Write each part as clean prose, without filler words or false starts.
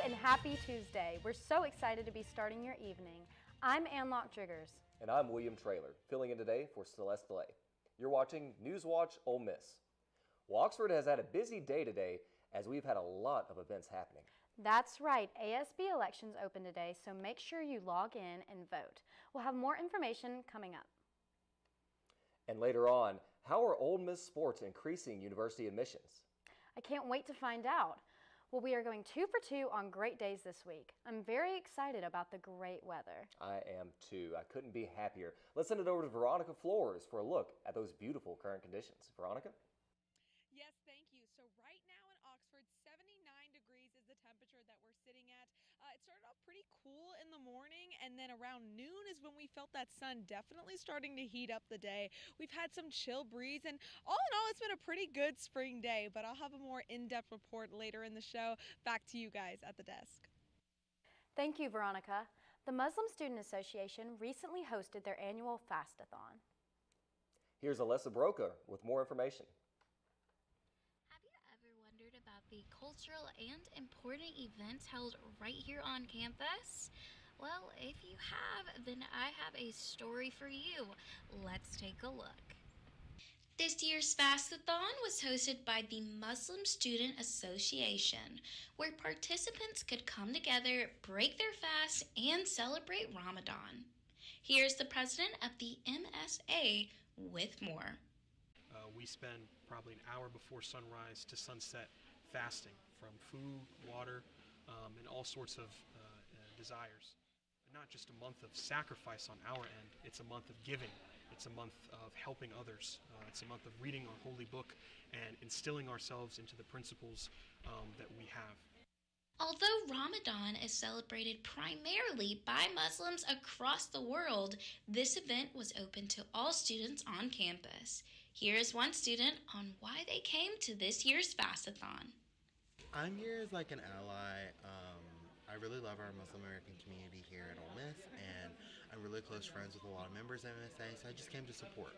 and happy Tuesday. We're so excited to be starting your evening. I'm Ann Lock-Jiggers. And I'm William Traylor, filling in today for Celeste DeLay. You're watching NewsWatch Ole Miss. Well, Oxford has had a busy day today as we've had a lot of events happening. That's right. ASB elections open today, so make sure you log in and vote. We'll have more information coming up. And later on, how are Ole Miss sports increasing university admissions? I can't wait to find out. Well, we are going 2 for 2 on great days this week. I'm very excited about the great weather. I am too. I couldn't be happier. Let's send it over to Veronica Flores for a look at those beautiful current conditions. Veronica? Yes, thank you. So right now in Oxford, 79 degrees is the temperature that we're sitting at. It started off pretty cool in the morning, and then around noon is when we felt that sun definitely starting to heat up the day. We've had some chill breeze, and all in all, it's been a pretty good spring day, but I'll have a more in-depth report later in the show. Back to you guys at the desk. Thank you, Veronica. The Muslim Student Association recently hosted their annual Fastathon. Here's Alessa Broca with more information. Ever wondered about the cultural and important events held right here on campus? Well, if you have, then I have a story for you. Let's take a look. This year's Fastathon was hosted by the Muslim Student Association, where participants could come together, break their fast, and celebrate Ramadan. Here's the president of the MSA with more. We spend probably an hour before sunrise to sunset fasting from food, water, and all sorts of desires. Not just a month of sacrifice on our end, it's a month of giving. It's a month of helping others. It's a month of reading our holy book and instilling ourselves into the principles that we have. Although Ramadan is celebrated primarily by Muslims across the world, this event was open to all students on campus. Here is one student on why they came to this year's Fastathon. I'm here as like an ally. I really love our Muslim American community here at Ole Miss, and I'm really close friends with a lot of members of MSA, so I just came to support.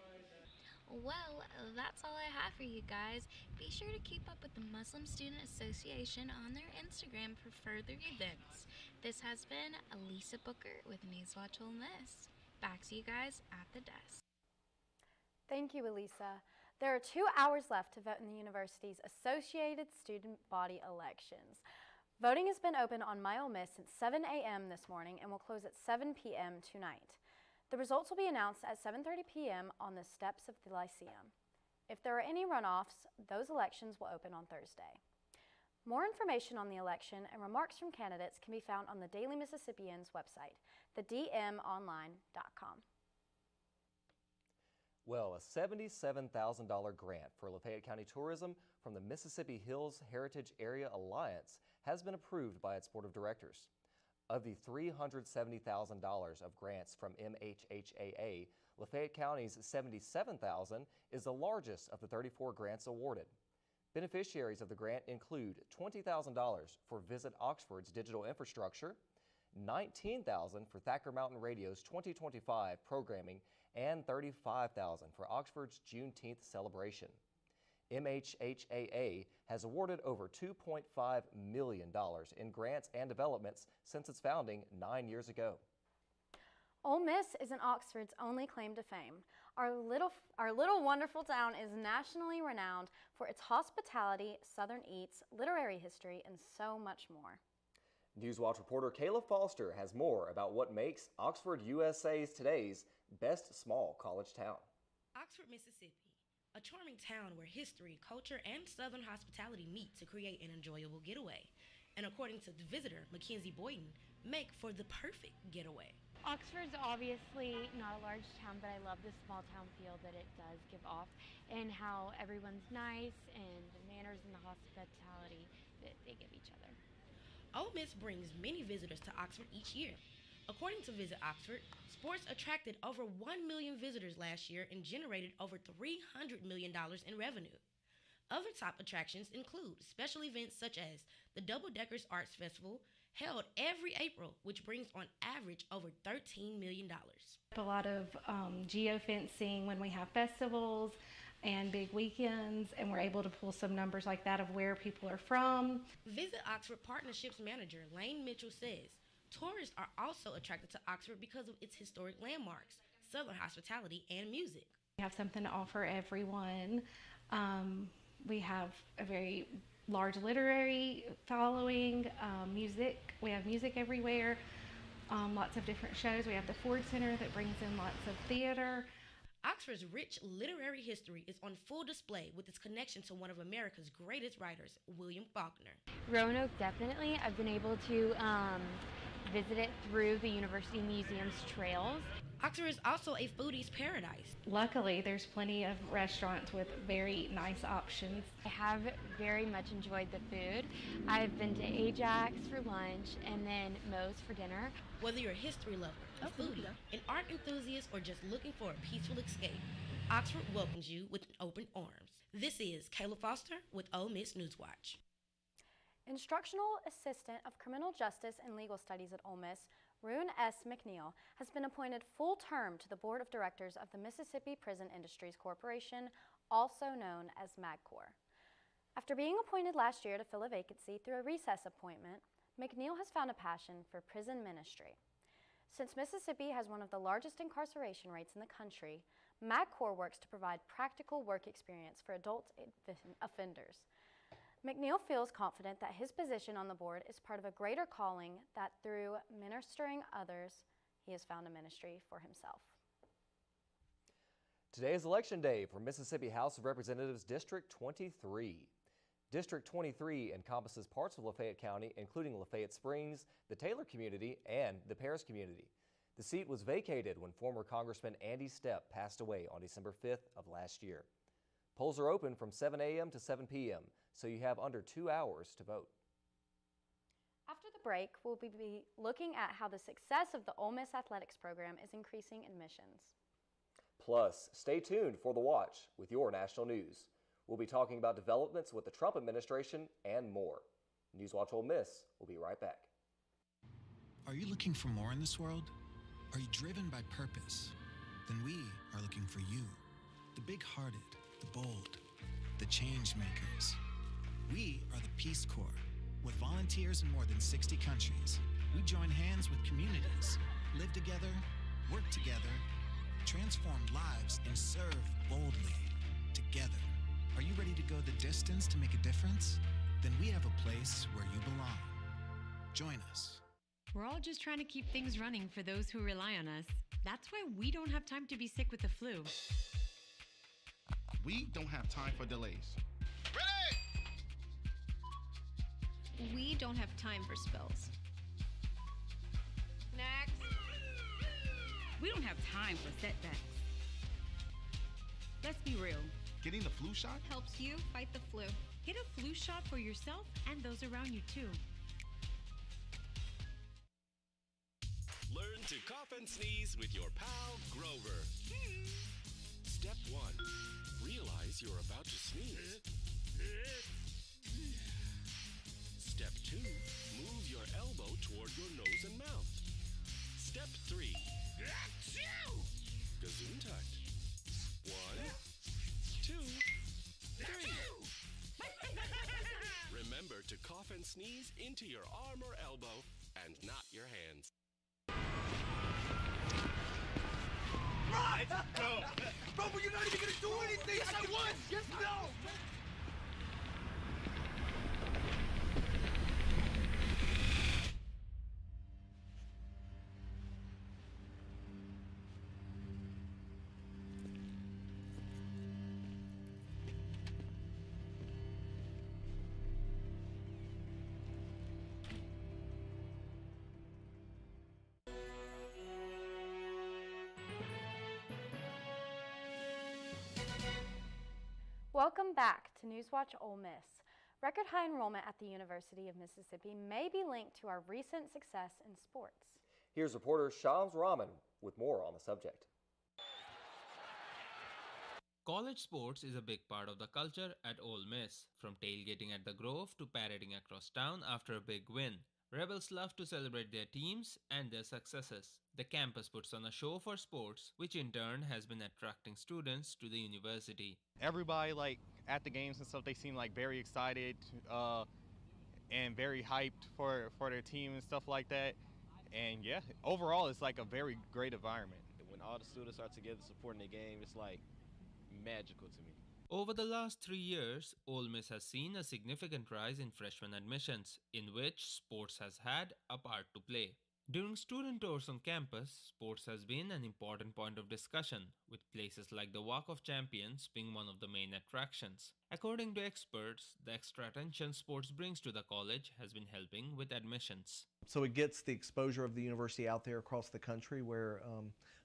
Well, that's all I have for you guys. Be sure to keep up with the Muslim Student Association on their Instagram for further events. This has been Elisa Booker with NewsWatch Ole Miss. Back to you guys at the desk. Thank you, Elisa. There are 2 hours left to vote in the university's Associated Student Body elections. Voting has been open on My Ole Miss since 7 a.m. this morning and will close at 7 p.m. tonight. The results will be announced at 7:30 p.m. on the steps of the Lyceum. If there are any runoffs, those elections will open on Thursday. More information on the election and remarks from candidates can be found on the Daily Mississippian's website, thedmonline.com. Well, a $77,000 grant for Lafayette County tourism from the Mississippi Hills Heritage Area Alliance has been approved by its board of directors. Of the $370,000 of grants from MHHAA, Lafayette County's $77,000 is the largest of the 34 grants awarded. Beneficiaries of the grant include $20,000 for Visit Oxford's digital infrastructure, $19,000 for Thacker Mountain Radio's 2025 programming, and $35,000 for Oxford's Juneteenth celebration. MHHAA has awarded over $2.5 million in grants and developments since its founding 9 years ago. Ole Miss isn't Oxford's only claim to fame. Our little wonderful town is nationally renowned for its hospitality, Southern eats, literary history, and so much more. NewsWatch reporter Kayla Foster has more about what makes Oxford USA's today's best small college town. Oxford, Mississippi. A charming town where history, culture, and Southern hospitality meet to create an enjoyable getaway. And according to the visitor, Mackenzie Boyden, make for the perfect getaway. Oxford's obviously not a large town, but I love the small town feel that it does give off and how everyone's nice and the manners and the hospitality that they give each other. Ole Miss brings many visitors to Oxford each year. According to Visit Oxford, sports attracted over 1 million visitors last year and generated over $300 million in revenue. Other top attractions include special events such as the Double Deckers Arts Festival, held every April, which brings on average over $13 million. A lot of geofencing when we have festivals, and big weekends, and we're able to pull some numbers like that of where people are from. Visit Oxford Partnerships Manager Lane Mitchell says tourists are also attracted to Oxford because of its historic landmarks, Southern hospitality, and music. We have something to offer everyone. We have a very large literary following, music. We have music everywhere, lots of different shows. We have the Ford Center that brings in lots of theater. Oxford's rich literary history is on full display with its connection to one of America's greatest writers, William Faulkner. Roanoke, definitely. I've been able to visit it through the University Museum's trails. Oxford is also a foodie's paradise. Luckily, there's plenty of restaurants with very nice options. I have very much enjoyed the food. I've been to Ajax for lunch and then Moe's for dinner. Whether you're a history lover, a foodie, an art enthusiast, or just looking for a peaceful escape, Oxford welcomes you with open arms. This is Kayla Foster with Ole Miss NewsWatch. Instructional Assistant of Criminal Justice and Legal Studies at Ole Miss, Rune S. McNeil, has been appointed full-term to the Board of Directors of the Mississippi Prison Industries Corporation, also known as MAGCOR. After being appointed last year to fill a vacancy through a recess appointment, McNeil has found a passion for prison ministry. Since Mississippi has one of the largest incarceration rates in the country, MAGCOR works to provide practical work experience for adult offenders. McNeil feels confident that his position on the board is part of a greater calling that through ministering others, he has found a ministry for himself. Today is Election Day for Mississippi House of Representatives District 23. District 23 encompasses parts of Lafayette County, including Lafayette Springs, the Taylor community, and the Paris community. The seat was vacated when former Congressman Andy Stepp passed away on December 5th of last year. Polls are open from 7 a.m. to 7 p.m., so you have under 2 hours to vote. After the break, we'll be looking at how the success of the Ole Miss Athletics program is increasing admissions. Plus, stay tuned for The Watch with your national news. We'll be talking about developments with the Trump administration and more. NewsWatch Ole Miss will be right back. Are you looking for more in this world? Are you driven by purpose? Then we are looking for you. The big-hearted, the bold, the change makers. We are the Peace Corps. With volunteers in more than 60 countries, we join hands with communities, live together, work together, transform lives, and serve boldly together. Are you ready to go the distance to make a difference? Then we have a place where you belong. Join us. We're all just trying to keep things running for those who rely on us. That's why we don't have time to be sick with the flu. We don't have time for delays. Ready! We don't have time for spills. Next. We don't have time for setbacks. Let's be real. Getting the flu shot helps you fight the flu. Get a flu shot for yourself and those around you too. Learn to cough and sneeze with your pal Grover. Step 1. Realize you're about to sneeze. Step 2. Move your elbow toward your nose and mouth. Step 3. Gesundheit. 1, 2, 3. Remember to cough and sneeze into your arm or elbow and not your hands. Right! Go! Bro, but you're not even gonna do anything! Yes, I was! Yes, no! Welcome back to NewsWatch Ole Miss. Record high enrollment at the University of Mississippi may be linked to our recent success in sports. Here's reporter Shams Rahman with more on the subject. College sports is a big part of the culture at Ole Miss, from tailgating at the Grove to parading across town after a big win. Rebels love to celebrate their teams and their successes. The campus puts on a show for sports, which in turn has been attracting students to the university. Everybody, like, at the games and stuff, they seem like very excited and very hyped for their team and stuff like that. And yeah, overall, it's like a very great environment. When all the students are together supporting the game, it's like magical to me. Over the last 3 years, Ole Miss has seen a significant rise in freshman admissions, in which sports has had a part to play. During student tours on campus, sports has been an important point of discussion, with places like the Walk of Champions being one of the main attractions. According to experts, the extra attention sports brings to the college has been helping with admissions. So it gets the exposure of the university out there across the country where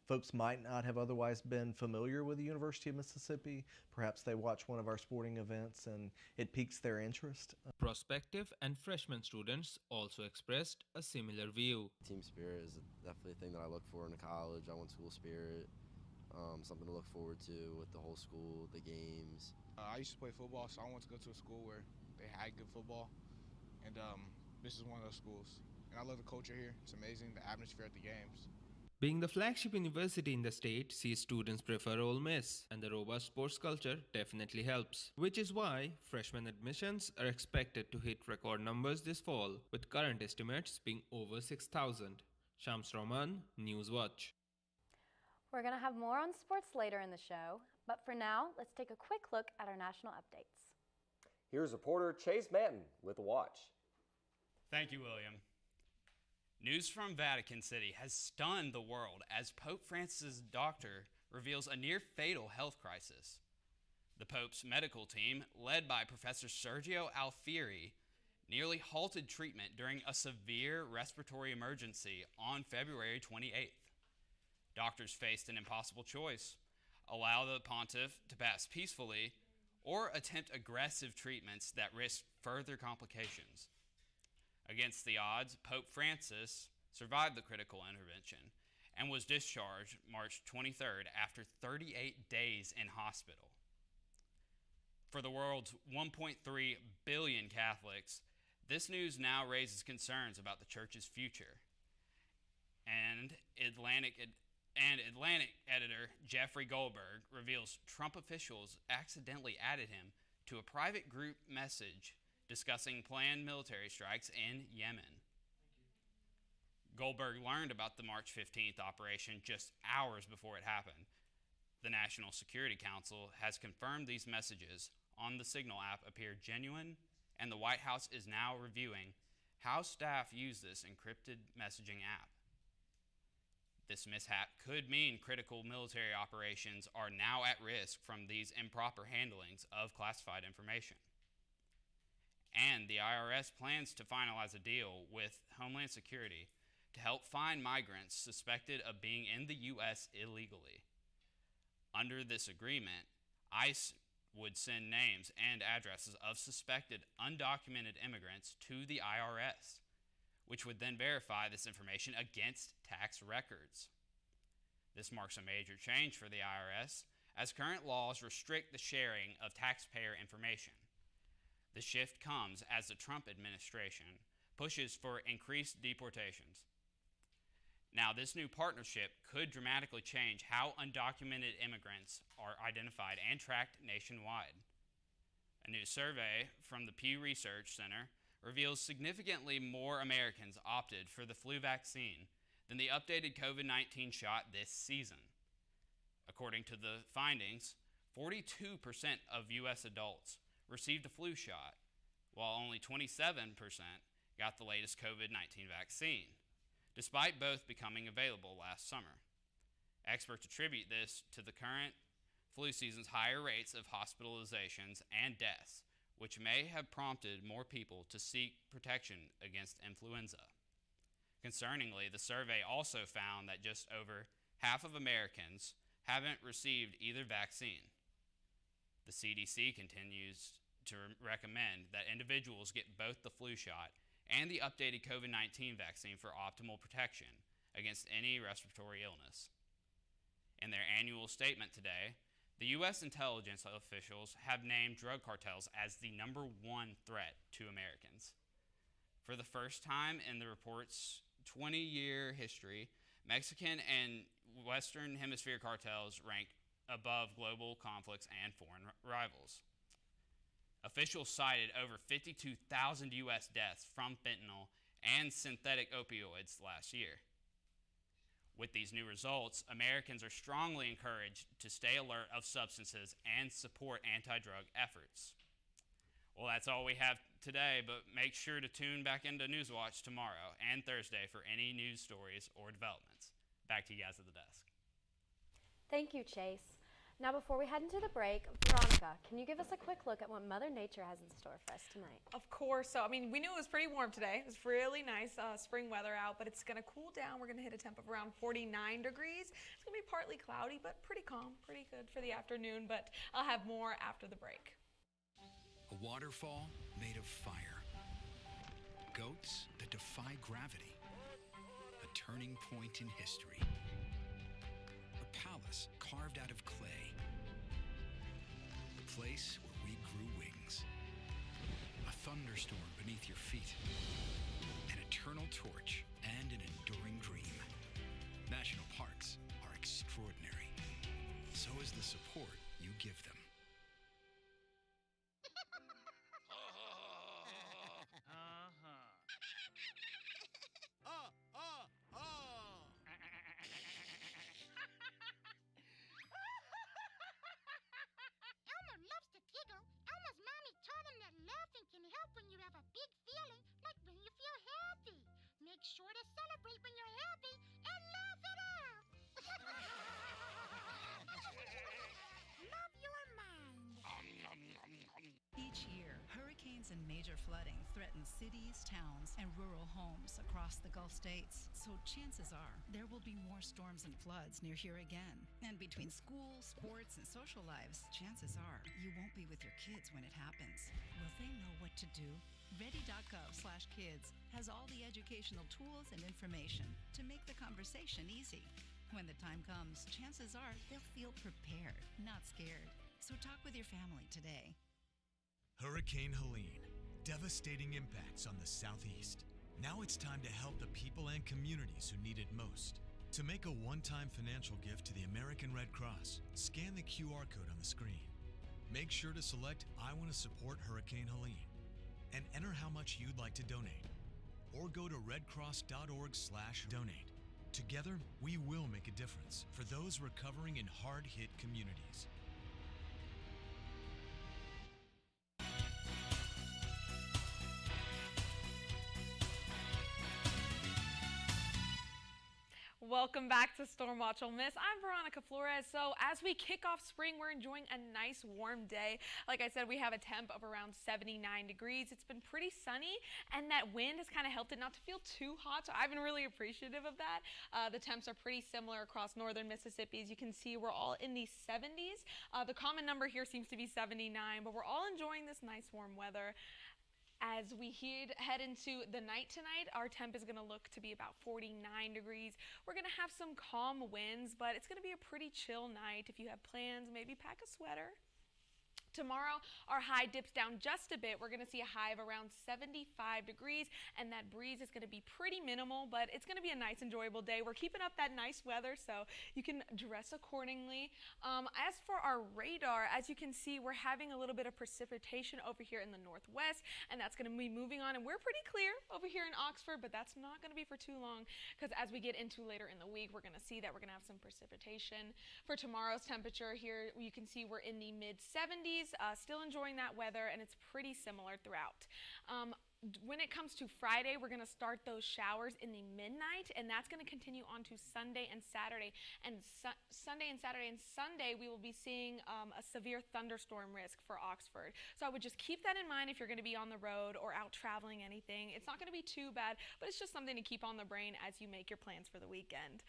folks might not have otherwise been familiar with the University of Mississippi. Perhaps they watch one of our sporting events and it piques their interest. Prospective and freshman students also expressed a similar view. Team spirit is definitely a thing that I look for in college. I want school spirit, something to look forward to with the whole school, the games. I used to play football, so I wanted to go to a school where they had good football, and this is one of those schools. And I love the culture here. It's amazing, the atmosphere at the games. Being the flagship university in the state sees students prefer Ole Miss, and the robust sports culture definitely helps. Which is why freshman admissions are expected to hit record numbers this fall, with current estimates being over 6,000. Shams Rahman, NewsWatch. We're going to have more on sports later in the show, but for now, let's take a quick look at our national updates. Here's reporter Chase Manton with a watch. Thank you, William. News from Vatican City has stunned the world as Pope Francis' doctor reveals a near-fatal health crisis. The Pope's medical team, led by Professor Sergio Alfieri, nearly halted treatment during a severe respiratory emergency on February 28th. Doctors faced an impossible choice: allow the pontiff to pass peacefully or attempt aggressive treatments that risk further complications. Against the odds, Pope Francis survived the critical intervention and was discharged March 23rd after 38 days in hospital. For the world's 1.3 billion Catholics, this news now raises concerns about the Church's future. And Atlantic editor Jeffrey Goldberg reveals Trump officials accidentally added him to a private group message discussing planned military strikes in Yemen. Goldberg learned about the March 15th operation just hours before it happened. The National Security Council has confirmed these messages on the Signal app appear genuine, and the White House is now reviewing how staff use this encrypted messaging app. This mishap could mean critical military operations are now at risk from these improper handlings of classified information. And the IRS plans to finalize a deal with Homeland Security to help find migrants suspected of being in the U.S. illegally. Under this agreement, ICE would send names and addresses of suspected undocumented immigrants to the IRS, which would then verify this information against tax records. This marks a major change for the IRS, as current laws restrict the sharing of taxpayer information. The shift comes as the Trump administration pushes for increased deportations. Now, this new partnership could dramatically change how undocumented immigrants are identified and tracked nationwide. A new survey from the Pew Research Center reveals significantly more Americans opted for the flu vaccine than the updated COVID-19 shot this season. According to the findings, 42% of U.S. adults received a flu shot, while only 27% got the latest COVID-19 vaccine, despite both becoming available last summer. Experts attribute this to the current flu season's higher rates of hospitalizations and deaths, which may have prompted more people to seek protection against influenza. Concerningly, the survey also found that just over half of Americans haven't received either vaccine. The CDC continues to recommend that individuals get both the flu shot and the updated COVID-19 vaccine for optimal protection against any respiratory illness. In their annual statement today, the U.S. intelligence officials have named drug cartels as the #1 threat to Americans. For the first time in the report's 20-year history, Mexican and Western Hemisphere cartels ranked above global conflicts and foreign rivals. Officials cited over 52,000 U.S. deaths from fentanyl and synthetic opioids last year. With these new results, Americans are strongly encouraged to stay alert of substances and support anti-drug efforts. Well, that's all we have today, but make sure to tune back into NewsWatch tomorrow and Thursday for any news stories or developments. Back to you guys at the desk. Thank you, Chase. Now, before we head into the break, Veronica, can you give us a quick look at what Mother Nature has in store for us tonight? Of course. So, we knew it was pretty warm today. It was really nice spring weather out, but it's going to cool down. We're going to hit a temp of around 49 degrees. It's going to be partly cloudy, but pretty calm, pretty good for the afternoon, but I'll have more after the break. A waterfall made of fire. Goats that defy gravity. A turning point in history. A palace carved out of clay. A place where we grew wings. A thunderstorm beneath your feet. An eternal torch and an enduring dream. National parks are extraordinary. So is the support you give them. Make sure to celebrate when you're happy and laugh it out. Love your mind. Each year, hurricanes and major flooding threaten cities, towns, and rural homes across the Gulf states. So chances are there will be more storms and floods near here again. And between school, sports, and social lives, chances are you won't be with your kids when it happens. Will they know what to do? Ready.gov/kids has all the educational tools and information to make the conversation easy. When the time comes, chances are they'll feel prepared, not scared. So talk with your family today. Hurricane Helene, devastating impacts on the southeast. Now it's time to help the people and communities who need it most. To make a one-time financial gift to the American Red Cross, scan the QR code on the screen. Make sure to select I want to support Hurricane Helene and enter how much you'd like to donate. Or go to redcross.org/donate. Together, we will make a difference for those recovering in hard-hit communities. Welcome back to Stormwatch Ole Miss. I'm Veronica Flores. So as we kick off spring, we're enjoying a nice warm day. Like I said, we have a temp of around 79 degrees. It's been pretty sunny, and that wind has kind of helped it not to feel too hot, so I've been really appreciative of that. The temps are pretty similar across northern Mississippi. As you can see, we're all in the 70s. The common number here seems to be 79, but we're all enjoying this nice warm weather. As we head into the night tonight, our temp is going to look to be about 49 degrees. We're going to have some calm winds, but it's going to be a pretty chill night. If you have plans, maybe pack a sweater. Tomorrow, our high dips down just a bit. We're going to see a high of around 75 degrees, and that breeze is going to be pretty minimal, but it's going to be a nice, enjoyable day. We're keeping up that nice weather, so you can dress accordingly. As for our radar, as you can see, we're having a little bit of precipitation over here in the northwest, and that's going to be moving on, and we're pretty clear over here in Oxford, but that's not going to be for too long, because as we get into later in the week, we're going to see that we're going to have some precipitation. For tomorrow's temperature here, you can see we're in the mid-70s. Still enjoying that weather, and it's pretty similar throughout. When it comes to Friday, we're going to start those showers in the midnight, and that's going to continue on to Sunday and Saturday. And Sunday, we will be seeing a severe thunderstorm risk for Oxford. So I would just keep that in mind if you're going to be on the road or out traveling anything. It's not going to be too bad, but it's just something to keep on the brain as you make your plans for the weekend.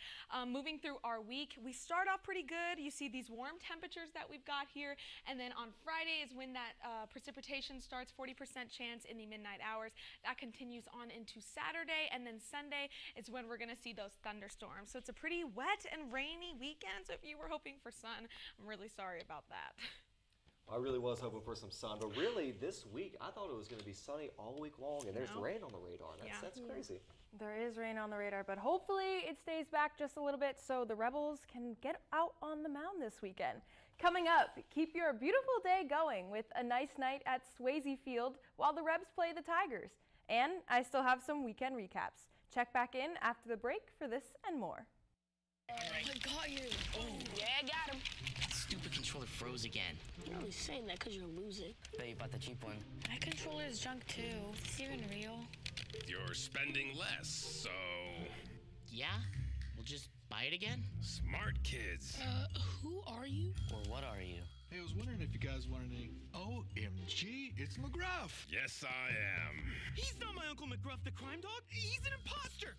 Moving through our week, we start off pretty good. You see these warm temperatures that we've got here, and then on Friday is when that precipitation starts, 40% chance in the midnight hours. That continues on into Saturday, and then Sunday is when we're going to see those thunderstorms. So it's a pretty wet and rainy weekend, so if you were hoping for sun, I'm really sorry about that. I really was hoping for some sun, but really this week I thought it was going to be sunny all week long, and there's rain on the radar. That's crazy. There is rain on the radar, but hopefully it stays back just a little bit so the Rebels can get out on the mound this weekend. Coming up, keep your beautiful day going with a nice night at Swayze Field while the Rebs play the Tigers. And I still have some weekend recaps. Check back in after the break for this and more. I got you. Oh, yeah, I got him. That stupid controller froze again. You're only saying that because you're losing. Bet you bought the cheap one. My controller is junk too. Is this even real? You're spending less, so... Yeah? We'll just buy it again? Smart kids. Who are you? Or what are you? Hey, I was wondering if you guys wanted any... OMG, it's McGruff. Yes, I am. He's not my Uncle McGruff, the crime dog. He's an imposter.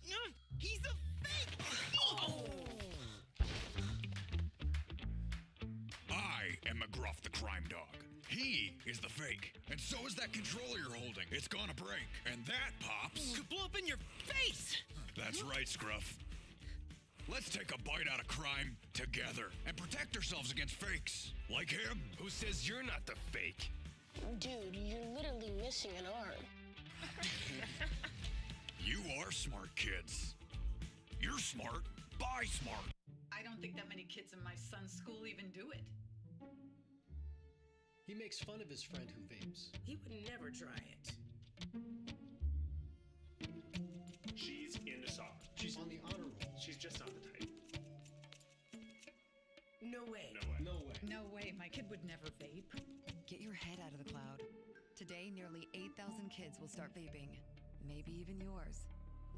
He's a fake. Oh. I am McGruff, the crime dog. He is the fake. And so is that controller you're holding. It's gonna break. And that, Pops... could blow up in your face. That's right, Scruff. Let's take a bite out of crime together and protect ourselves against fakes. Like him. Who says you're not the fake? Dude, you're literally missing an arm. You are smart kids. You're smart. Buy smart. I don't think that many kids in my son's school even do it. He makes fun of his friend who vapes. He would never try it. She's into soccer. She's on the honor roll. She's just not the type. No way. No way. No way. No way, my kid would never vape. Get your head out of the cloud. Today, nearly 8,000 kids will start vaping, maybe even yours.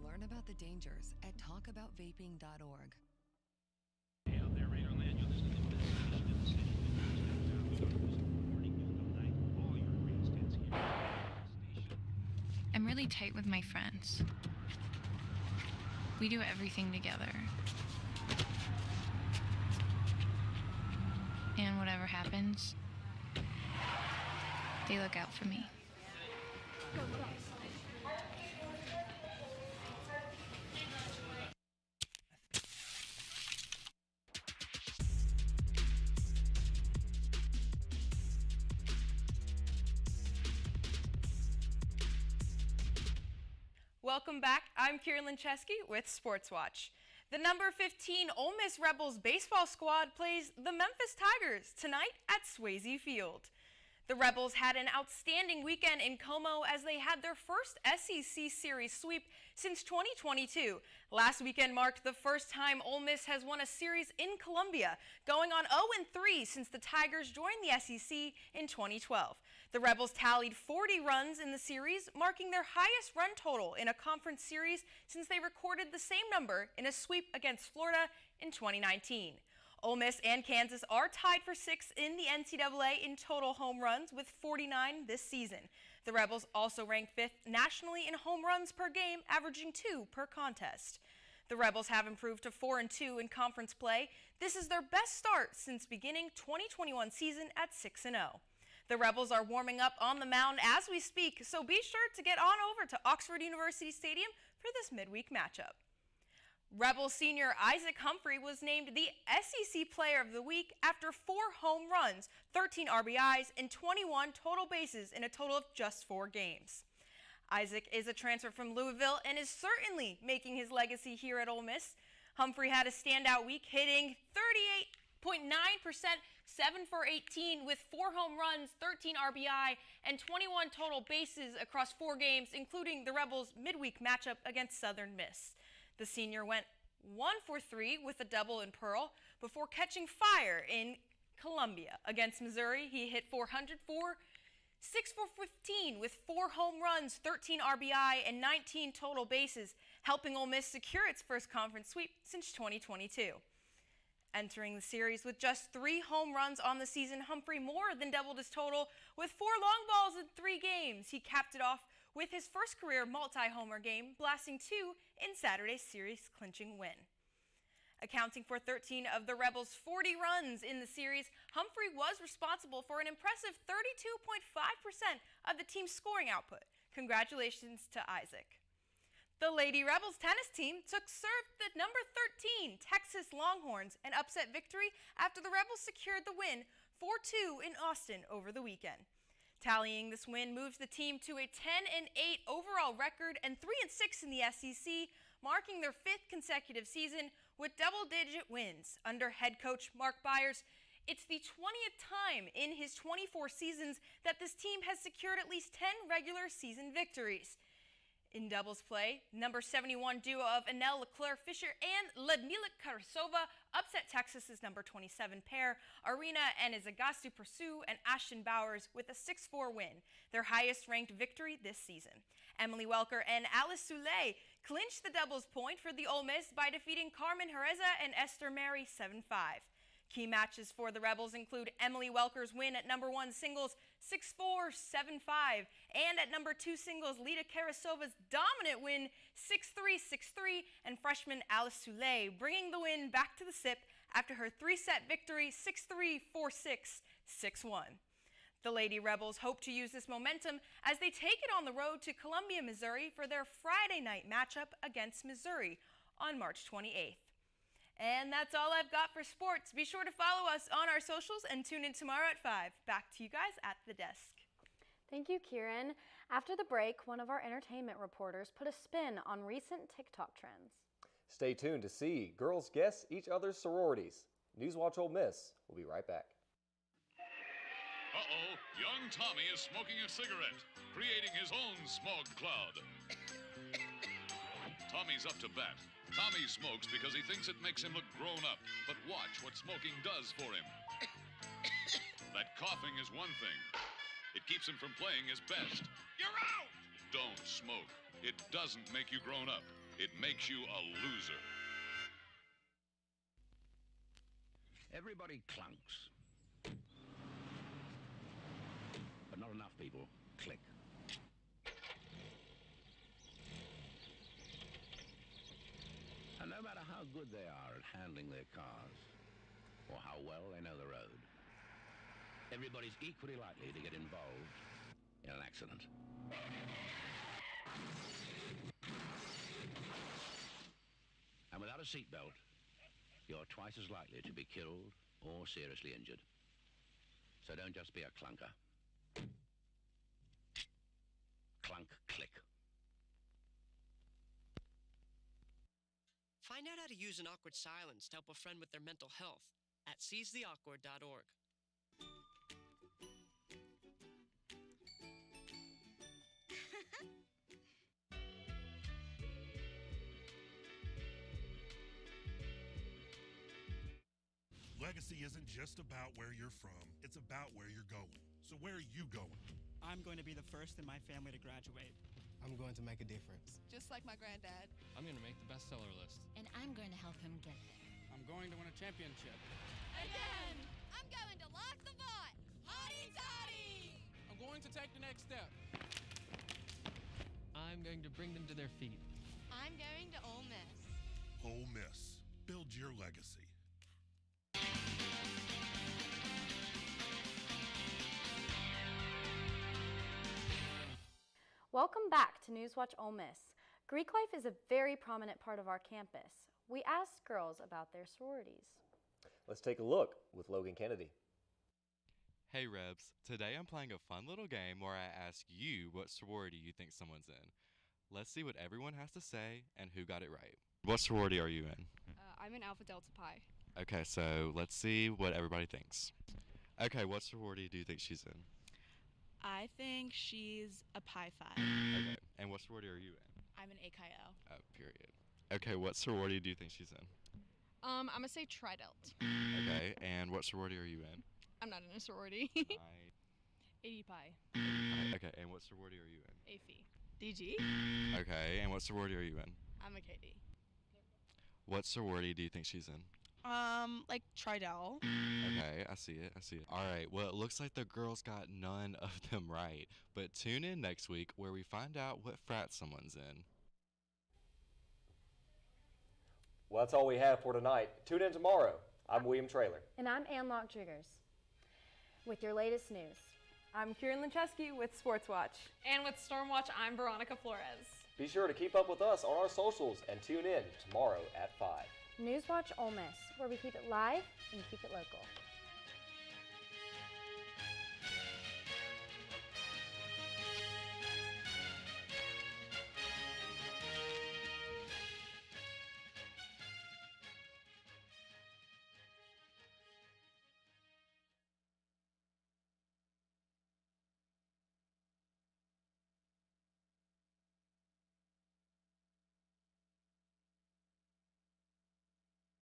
Learn about the dangers at talkaboutvaping.org. Out there, radar land, you're listening to the station in the city. I'm really tight with my friends. We do everything together. And whatever happens, they look out for me. Welcome back. I'm Kieran Chesky with Sports Watch. The number 15 Ole Miss Rebels baseball squad plays the Memphis Tigers tonight at Swayze Field. The Rebels had an outstanding weekend in Como as they had their first SEC Series sweep since 2022. Last weekend marked the first time Ole Miss has won a series in Columbia, going on 0-3 since the Tigers joined the SEC in 2012. The Rebels tallied 40 runs in the series, marking their highest run total in a conference series since they recorded the same number in a sweep against Florida in 2019. Ole Miss and Kansas are tied for 6th in the NCAA in total home runs with 49 this season. The Rebels also ranked 5th nationally in home runs per game, averaging 2 per contest. The Rebels have improved to 4-2 in conference play. This is their best start since beginning 2021 season at 6-0. The Rebels are warming up on the mound as we speak, so be sure to get on over to Oxford University Stadium for this midweek matchup. Rebel senior Isaac Humphrey was named the SEC Player of the Week after 4 home runs, 13 RBIs, and 21 total bases in a total of just 4 games. Isaac is a transfer from Louisville and is certainly making his legacy here at Ole Miss. Humphrey had a standout week, hitting 38.9%, 7 for 18 with 4 home runs, 13 RBI, and 21 total bases across 4 games, including the Rebels' midweek matchup against Southern Miss. The senior went 1 for 3 with a double in Pearl before catching fire in Columbia. Against Missouri, he hit .404, 6 for 15 with 4 home runs, 13 RBI, and 19 total bases, helping Ole Miss secure its first conference sweep since 2022. Entering the series with just 3 home runs on the season, Humphrey more than doubled his total with 4 long balls in 3 games. He capped it off with his first career multi-homer game, blasting 2 in Saturday's series-clinching win. Accounting for 13 of the Rebels' 40 runs in the series, Humphrey was responsible for an impressive 32.5% of the team's scoring output. Congratulations to Isaac. The Lady Rebels tennis team took serve the number 13 Texas Longhorns, an upset victory after the Rebels secured the win 4-2 in Austin over the weekend. Tallying this win moves the team to a 10-8 overall record and 3-6 in the SEC, marking their 5th consecutive season with double-digit wins. Under head coach Mark Byers, it's the 20th time in his 24 seasons that this team has secured at least 10 regular season victories. In doubles play, number 71 duo of Anel Leclerc-Fisher and Ludmila Karasova upset Texas's number 27 pair, Arena and Izagastu Pursu and Ashton Bowers, with a 6-4 win, their highest-ranked victory this season. Emily Welker and Alice Soule clinched the doubles point for the Ole Miss by defeating Carmen Jereza and Esther Mary 7-5. Key matches for the Rebels include Emily Welker's win at number 1 singles 6-4, 7-5, and at number 2 singles Lita Karasova's dominant win 6-3, 6-3, and freshman Alice Soule bringing the win back to the SIP after her 3-set victory 6-3, 4-6, 6-1. The Lady Rebels hope to use this momentum as they take it on the road to Columbia, Missouri for their Friday night matchup against Missouri on March 28th. And that's all I've got for sports. Be sure to follow us on our socials and tune in tomorrow at 5. Back to you guys at the desk. Thank you, Kieran. After the break, one of our entertainment reporters put a spin on recent TikTok trends. Stay tuned to see girls guess each other's sororities. NewsWatch Ole Miss. We'll be right back. Uh-oh, young Tommy is smoking a cigarette, creating his own smog cloud. Tommy's up to bat. Tommy smokes because he thinks it makes him look grown up, but watch what smoking does for him. That coughing is one thing. It keeps him from playing his best. You're out! Don't smoke. It doesn't make you grown up. It makes you a loser. Everybody clunks. But not enough people click. And no matter how good they are at handling their cars, or how well they know the road, everybody's equally likely to get involved in an accident. And without a seatbelt, you're twice as likely to be killed or seriously injured. So don't just be a clunker. Clunk, click. Find out how to use an awkward silence to help a friend with their mental health at seizetheawkward.org. Legacy isn't just about where you're from, it's about where you're going. So where are you going? I'm going to be the first in my family to graduate. I'm going to make a difference. Just like my granddad. I'm going to make the bestseller list. And I'm going to help him get there. I'm going to win a championship. Again! I'm going to lock the vault! Hotty toddy! I'm going to take the next step. I'm going to bring them to their feet. I'm going to Ole Miss. Ole Miss. Build your legacy. Welcome back to NewsWatch Ole Miss. Greek life is a very prominent part of our campus. We asked girls about their sororities. Let's take a look with Logan Kennedy. Hey Rebs, today I'm playing a fun little game where I ask you what sorority you think someone's in. Let's see what everyone has to say and who got it right. What sorority are you in? I'm in Alpha Delta Pi. Okay, so let's see what everybody thinks. Okay, what sorority do you think she's in? I think she's a Pi Phi. Okay, and what sorority are you in? I'm an AKL. Oh, period. Okay, what sorority do you think she's in? I'm gonna say Tridelt. Okay, and what sorority are you in? I'm not in a sorority. AD Pi. Okay, and what sorority are you in? AFI. DG. Okay, and what sorority are you in? I'm a KD. What sorority do you think she's in? Like Tridel. Okay, I see it. All right, well, it looks like the girls got none of them right. But tune in next week where we find out what frat someone's in. Well, that's all we have for tonight. Tune in tomorrow. I'm William Traylor. And I'm Ann Lock-Driggers with your latest news. I'm Kieran Lincheski with Sports Watch. And with Stormwatch, I'm Veronica Flores. Be sure to keep up with us on our socials and tune in tomorrow at 5. NewsWatch Ole Miss, where we keep it live and keep it local.